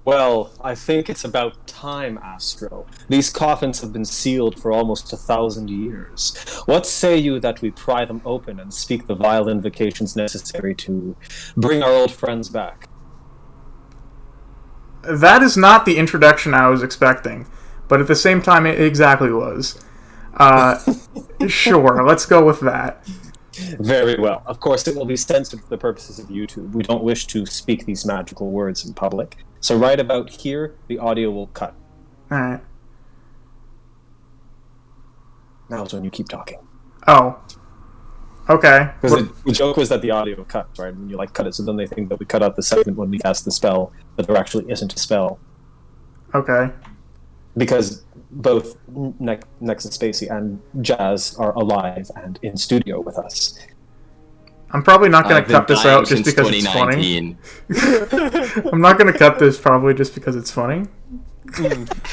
Well, I think it's about time, Astro. These coffins have been sealed for almost 1,000 years. What say you that we pry them open and speak the vile invocations necessary to bring our old friends back? That is not the introduction I was expecting, but at the same time, it exactly was. Uh, sure, let's go with that. Very well. Of course, it will be censored for the purposes of YouTube. We don't wish to speak these magical words in public. So right about here, the audio will cut. Alright. Now is when you keep talking. Oh. Okay. Because the joke was that the audio cuts, right? When you cut it, so then they think that we cut out the segment when we cast the spell, but there actually isn't a spell. Okay. Because both Nexus Spacey and Jazz are alive and in studio with us. I'm probably not going to cut this out just because it's funny. I'm not going to cut this probably just because it's funny.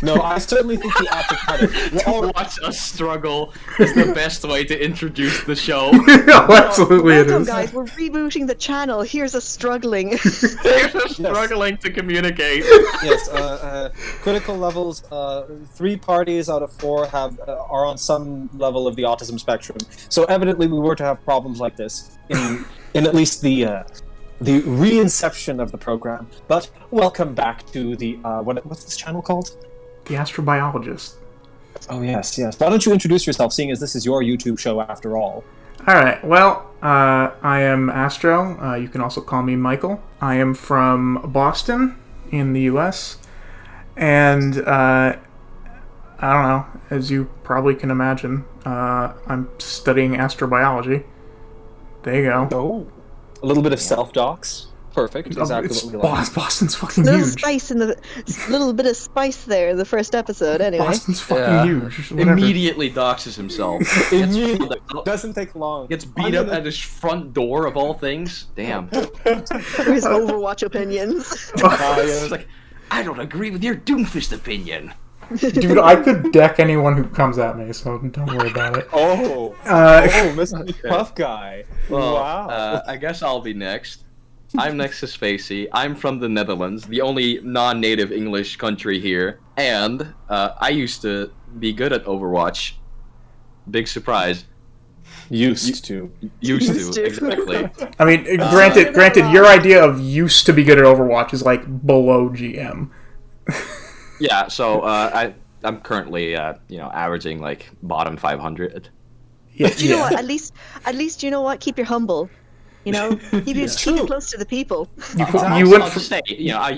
No, I certainly think we ought to cut it. To watch us struggle is the best way to introduce the show. Absolutely it Welcome, is. guys. We're rebooting the channel. Here's a struggling. They're struggling to communicate. Yes, critical levels. 3 parties out of 4 are on some level of the autism spectrum. So evidently, we were to have problems like this in at least the reinception of the program. But welcome back to the what's this channel called? The Astrobiologist. Oh yes. Why don't you introduce yourself, seeing as this is your YouTube show after all? Alright, well, I am Astro. You can also call me Michael. I am from Boston, in the US. And, I don't know, as you probably can imagine, I'm studying astrobiology. There you go. Oh. A little bit of self-docs. Perfect. Exactly what we like. Boston's fucking little huge. spice in the little bit of spice there in the first episode. Anyway, Boston's fucking huge. Whatever. Immediately doxes himself. Doesn't take long. Gets beat up at his front door of all things. Damn. for his Overwatch opinions. It's like, I don't agree with your Doomfist opinion. Dude, I could deck anyone who comes at me, so don't worry about it. Mr. Tough Guy. Well, Wow. I guess I'll be next. I'm Nexus Spacey. I'm from the Netherlands, the only non-native English country here. And I used to be good at Overwatch. Big surprise. Used to, exactly. I mean, granted, your idea of used to be good at Overwatch is like below GM. Yeah, so I'm currently averaging like bottom 500. Yeah, Do you know what? At least you know what? Keep your humble. You know, keep it close to the people. You went from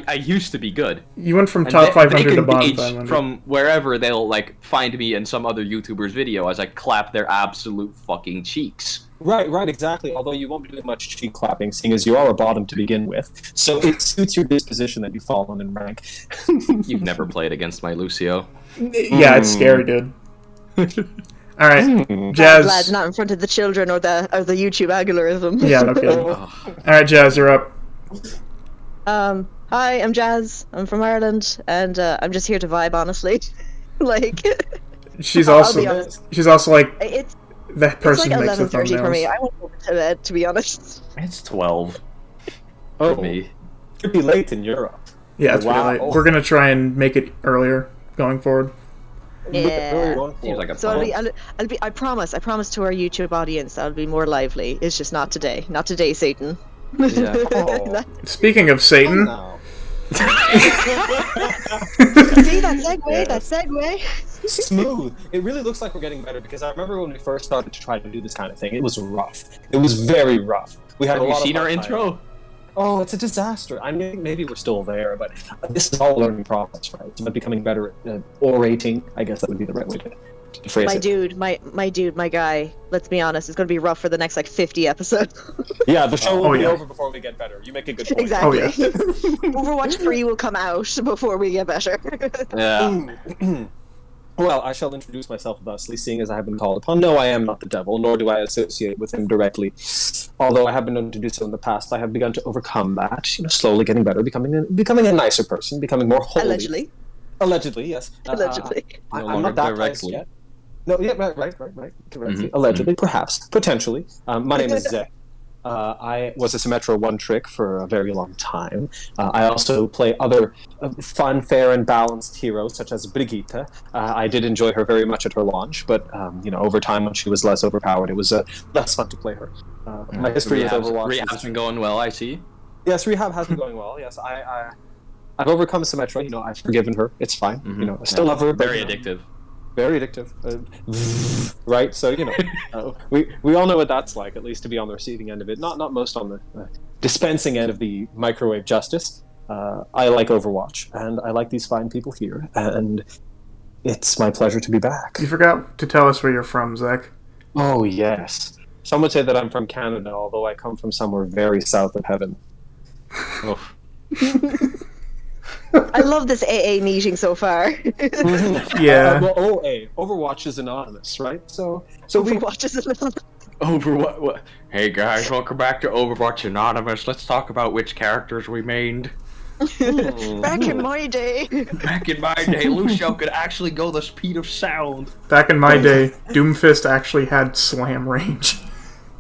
I used to be good. You went from And top they 500 to can bottom gauge 500. from wherever they'll find me in some other YouTuber's video as I clap their absolute fucking cheeks. Right, exactly. Although you won't be doing much cheek clapping, seeing as you are a bottom to begin with. So it suits your disposition that you've fallen in rank. You've never played against my Lucio. Yeah, it's scary, dude. All right, Jazz. Glad not in front of the children or the YouTube algorithm. Yeah, no kidding. All right, Jazz, you're up. Hi, I'm Jazz. I'm from Ireland, and I'm just here to vibe, honestly. She's I'll also be honest. like It's that person like who makes the 11:30 for me. thumbnails. I won't go to bed, to be honest. It's 12 Oh, for me. Could be late in Europe. Yeah, it's pretty Wow. late. We're gonna try and make it earlier going forward. Yeah. Seems like a So plan. I'll be. I promise to our YouTube audience, I'll be more lively. It's just not today. Not today, Satan. Yeah. Oh. Speaking of Satan, No. See that segue? Yes. That segue. Smooth. It really looks like we're getting better, because I remember when we first started to try to do this kind of thing, it was rough. It was very rough. We had Have a you lot seen of our hard time. intro? Oh, it's a disaster. I mean, maybe we're still there, but this is all a learning process, right? It's about becoming better at orating. I guess that would be the right way to phrase My it. dude, my guy. Let's be honest, it's gonna be rough for the next 50 episodes. Yeah, the show will be yeah. over before we get better. You make a good point. Exactly. Oh, yeah. Overwatch 3 will come out before we get better. Yeah. Well, I shall introduce myself thusly, seeing as I have been called upon. No, I am not the devil, nor do I associate with him directly. Although I have been known to do so in the past, I have begun to overcome that. Slowly getting better, becoming a nicer person, becoming more holy. Allegedly. Allegedly, yes. Allegedly. I'm No not that longer close directly. yet. No, yeah, right. Correctly. Mhm. Allegedly, perhaps, potentially. My name is Zek. I was a Symmetra one-trick for a very long time. I also play other fun, fair, and balanced heroes, such as Brigitte. I did enjoy her very much at her launch, but over time, when she was less overpowered, it was less fun to play her. My history with Overwatch... Rehab's been going well, I see. Yes, rehab has been going well. Yes, I've overcome Symmetra. I've forgiven her. It's fine. I still love her. But, Very addictive. Very addictive, right? So we all know what that's like. At least to be on the receiving end of it, not most on the dispensing end of the microwave justice. I like Overwatch, and I like these fine people here, and it's my pleasure to be back. You forgot to tell us where you're from, Zach. Oh yes, some would say that I'm from Canada, although I come from somewhere very south of heaven. Oh. I love this AA meeting so far. Yeah. Well, Overwatch is anonymous, right? So Overwatch is anonymous. What? Hey guys, welcome back to Overwatch Anonymous. Let's talk about which characters we mained. Back in my day. Back in my day, Lucio could actually go the speed of sound. Back in my day, Doomfist actually had slam range.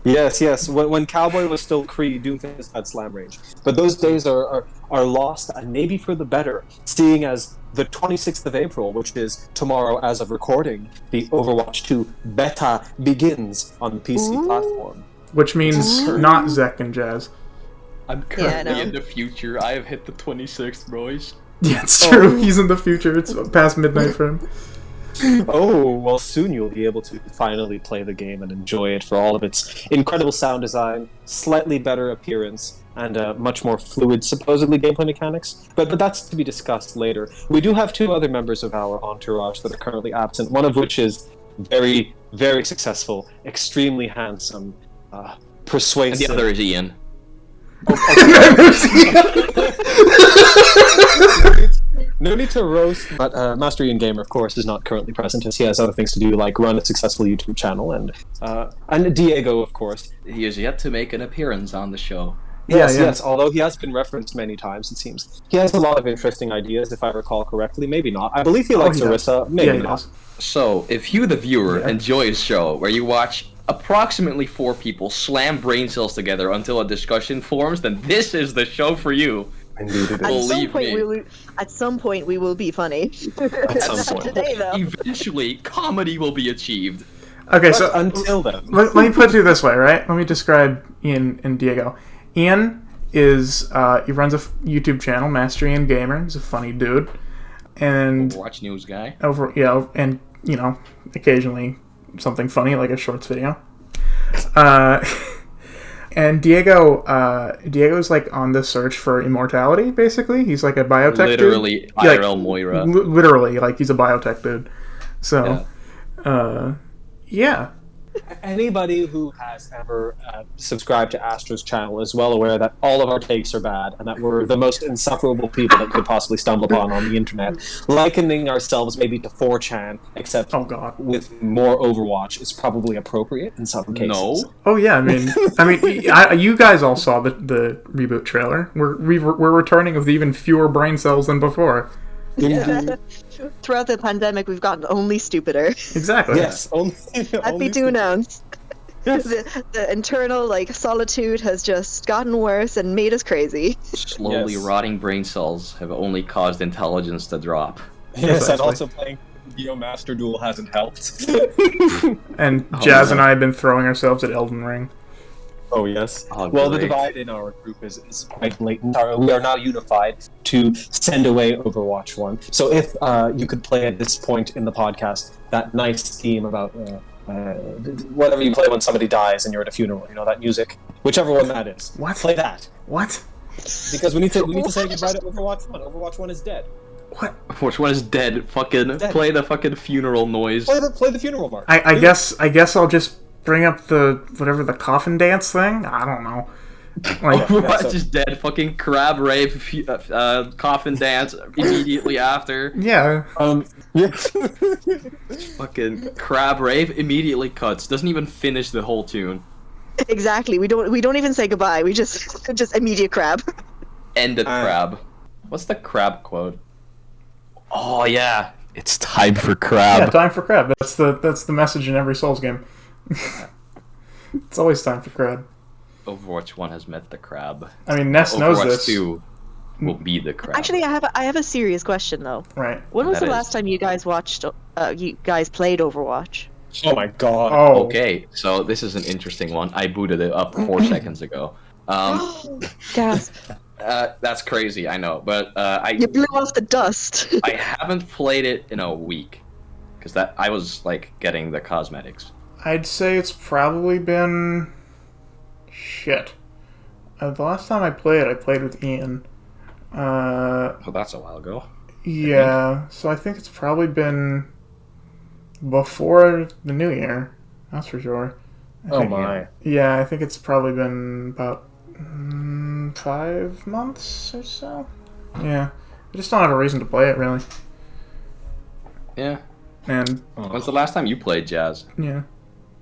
Yes. When Cowboy was still Kree, Doomfist had slam range. But those days are lost, and maybe for the better, seeing as the 26th of April, which is tomorrow as of recording, the Overwatch 2 beta begins on the PC platform. Which means not Zek and Jazz. I'm currently in the future. I have hit the 26th, boys. Yeah, it's true. He's in the future. It's past midnight for him. Oh, well, soon you'll be able to finally play the game and enjoy it for all of its incredible sound design, slightly better appearance, and much more fluid, supposedly, gameplay mechanics. But that's to be discussed later. We do have two other members of our entourage that are currently absent, one of which is very, very successful, extremely handsome, persuasive... And the other is Ian. No need to roast, but Master Ian Gamer, of course, is not currently present as he has other things to do, like run a successful YouTube channel, and Diego, of course. He is yet to make an appearance on the show. Yes, although he has been referenced many times, it seems. He has a lot of interesting ideas, if I recall correctly. Maybe not. I believe he likes Orisa. Maybe not. So, if you, the viewer, enjoy a show where you watch approximately 4 people slam brain cells together until a discussion forms, then this is the show for you. Indeed it is. At some point we will be funny. At some point. Today, though. Eventually, comedy will be achieved. Okay, But so until then... let me put it this way, right? Let me describe Ian and Diego. Ian is, he runs a YouTube channel, Master Ian Gamer. He's a funny dude. And... Overwatch news guy. And, occasionally something funny, like a shorts video. And Diego's like on the search for immortality, basically. He's like a biotech Literally, dude. IRL Moira. Literally, like he's a biotech dude. So, yeah. Anybody who has ever subscribed to Astro's channel is well aware that all of our takes are bad, and that we're the most insufferable people that could possibly stumble upon on the internet. Likening ourselves maybe to 4chan, except with more Overwatch, is probably appropriate in some cases. No. Oh yeah, you guys all saw the reboot trailer. We're returning with even fewer brain cells than before. Yeah. Throughout the pandemic, we've gotten only stupider. Exactly. Yes, only. Happy to announce. Yes. The internal solitude has just gotten worse and made us crazy. Slowly rotting brain cells have only caused intelligence to drop. Yes, and also playing Geo Master Duel hasn't helped. And Jazz and I have been throwing ourselves at Elden Ring. Oh, yes. Oh, well, the great. divide in our group is quite blatant. We are now unified to send away Overwatch 1. So if you could play at this point in the podcast that nice theme about whatever you play when somebody dies and you're at a funeral, that music, whichever one that is. What? Play that. What? Because we need to say goodbye to Overwatch 1. Overwatch 1 is dead. What? Which one is dead? Fucking Dead. play the fucking funeral noise. Play the funeral march. I guess I'll just bring up the coffin dance thing. I don't know. Overwatch is dead. Fucking crab rave, coffin dance immediately after. Yeah. Yes. Fucking crab rave immediately cuts. Doesn't even finish the whole tune. Exactly. We don't even say goodbye. We just immediate crab. Ended crab. What's the crab quote? Oh yeah, it's time for crab. Yeah, time for crab. That's the message in every Souls game. It's always time for crab. Overwatch 1 has met the crab. I mean, Ness knows Overwatch this. 2 will be the crab. Actually, I have a serious question though. Right. When was That the is- last time you guys played Overwatch? Oh my god. Oh. Okay, so this is an interesting one. I booted it up 4 seconds ago. Gasp! That's crazy, I know, but You blew off the dust. I haven't played it in a week because I was like getting the cosmetics. I'd say it's probably been... Shit. The last time I played with Ian. Oh, that's a while ago. Yeah, so I think it's probably been before the new year. That's for sure. Oh my. Yeah, I think it's probably been about 5 months or so. Yeah, I just don't have a reason to play it really. Yeah. And When's the last time you played Jazz? yeah,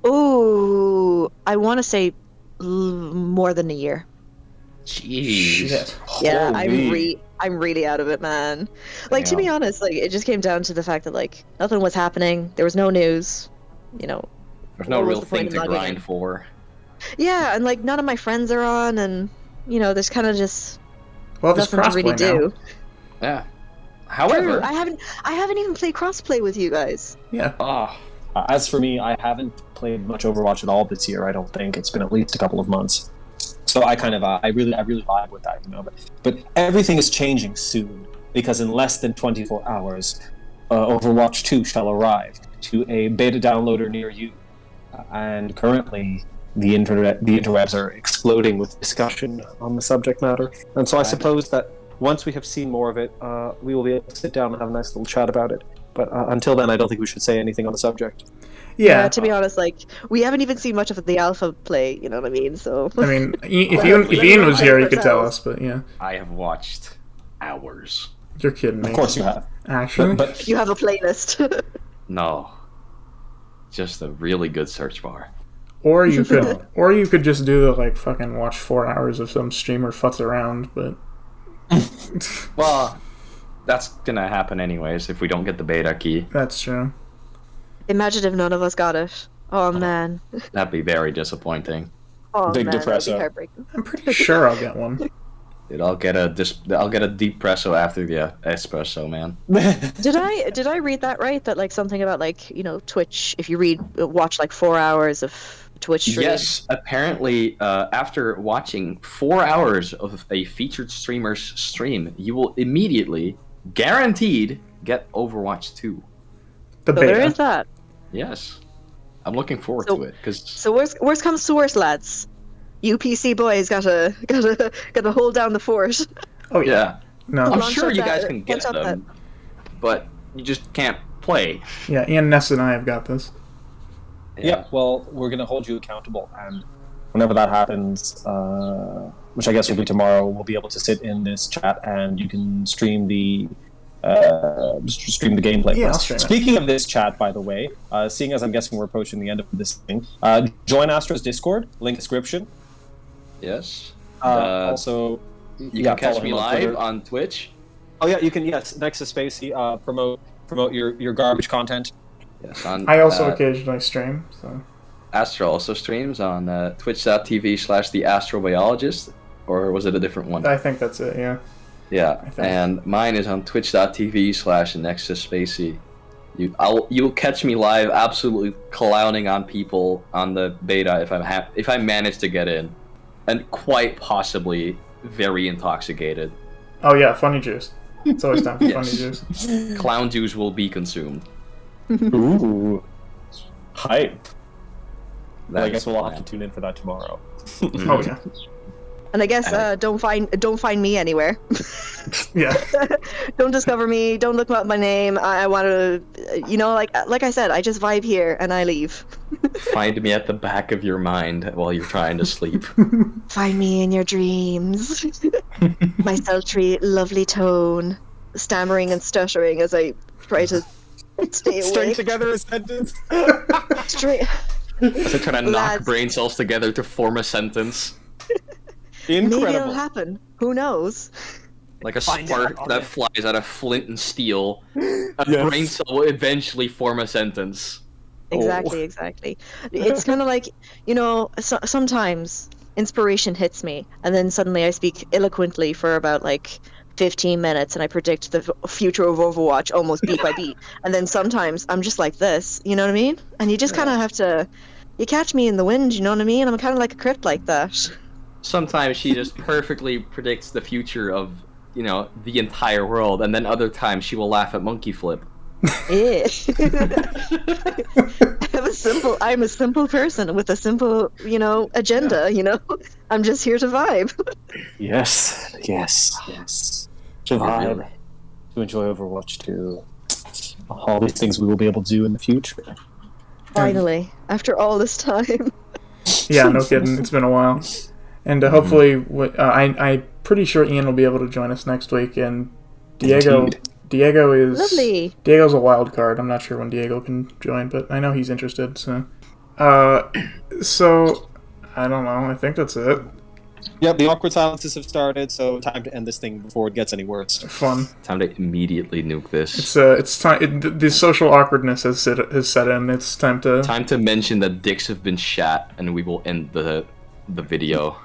Ooh, I want to say more than a year. Jeez. shit. Yeah, Holy. I'm really out of it, man. Like, to be Damn. honest, like, it just came down to the fact that, like, nothing was happening. There was no news, you know. There's no What was real the point thing of to logging grind in? for. Yeah, and, like, none of my friends are on, and, you know, there's kind of just Well, there's nothing to really crossplay now. do. Yeah. True, However, I haven't even played crossplay with you guys. Yeah, As for me, I haven't played much Overwatch at all this year. I don't think it's been at least a couple of months. So I kind of, I really vibe with that, you know. But everything is changing soon because in less than 24 hours, Overwatch 2 shall arrive to a beta downloader near you. And currently, the interwebs are exploding with discussion on the subject matter. And so I suppose that once we have seen more of it, we will be able to sit down and have a nice little chat about it. But until then, I don't think we should say anything on the subject. yeah. To be honest, like, we haven't even seen much of the alpha play, you know what I mean? So I mean, if Ian was here, he could tell us. But yeah, I have watched hours. you're kidding me. Of course you have. Actually, But you have a playlist. No. Just a really good search bar. or you could just do the like fucking watch 4 hours of some streamer futz around. But Well, that's gonna happen anyways if we don't get the beta key. that's true. Imagine if none of us got it. Oh man. That'd be very disappointing. Oh Big man, that'd be depresso. heartbreaking. I'm pretty sure I'll get one. Dude, I'll get a deep presso after the espresso, man. Did I read that right? That like something about like, you know, Twitch, if you watch like 4 hours of Twitch stream. Yes, apparently, after watching 4 hours of a featured streamer's stream, you will immediately, guaranteed, get Overwatch 2. The So there beta. is that. Yes, I'm looking forward So- to it because So worst comes to worst, lads. You PC boys gotta hold down the fort. Oh yeah. yeah, No. I'm Launch sure up you that- guys can get launch up them, but you just can't play. Yeah. Ian, Ness, and I have got this. yeah, well, we're going to hold you accountable, and whenever that happens, which I guess will be tomorrow, we'll be able to sit in this chat and you can stream the gameplay. Yeah, for I'll us. stream it. Speaking of this chat, by the way, seeing as I'm guessing we're approaching the end of this thing, join Astra's Discord, link description. Yes. Also, You can catch follow me him on live Twitter. on Twitch. Oh yeah, you can. Yes, Nexus Spacey, promote your garbage content. Yes, on I also occasionally stream. So Astro also streams on twitch.tv/theastrobiologist, or was it a different one? I think that's it. Yeah. Yeah, think. and mine is on twitch.tv/nexusspacey. You'll catch me live, absolutely clowning on people on the beta if I manage to get in, and quite possibly very intoxicated. Oh yeah, funny juice. It's always time for Yes. funny juice. Clown juice will be consumed. Ooh, hype. Well, I That guess is we'll all the have to plan. tune in for that tomorrow. Oh yeah. And I guess don't find me anywhere. Yeah. Don't discover me. Don't look up my name. I want to, you know, like I said, I just vibe here and I leave. Find me at the back of your mind while you're trying to sleep. Find me in your dreams. My sultry, lovely tone, stammering and stuttering as I try to stay String awake. together a sentence. Straight. So trying to knock Lads. brain cells together to form a sentence. Maybe it'll Incredible. happen. Who knows? Like a Find spark out. that flies out of flint and steel. A Yes. brain cell will eventually form a sentence. Exactly. It's kind of like, you know, sometimes inspiration hits me, and then suddenly I speak eloquently for about like 15 minutes, and I predict the future of Overwatch almost beat by beat. And then sometimes I'm just like this, you know what I mean? And you just kind of have to, you catch me in the wind, you know what I mean? I'm kind of like a crypt like that. Sometimes she just perfectly predicts the future of, the entire world, and then other times she will laugh at Monkey Flip. Yeah. I'm a simple person with a simple, agenda, I'm just here to vibe. Yes. To vibe, to enjoy Overwatch 2. All these things we will be able to do in the future. Finally, after all this time. Yeah, no kidding. It's been a while. And hopefully, I'm pretty sure Ian will be able to join us next week, and Diego... Indeed. Lovely. Diego's a wild card. I'm not sure when Diego can join, but I know he's interested. So I don't know. I think that's it. Yep, the awkward silences have started, so time to end this thing before it gets any worse. Fun. Time to immediately nuke this. It's time. The social awkwardness has set in. It's time to mention that dicks have been shat, and we will end the video.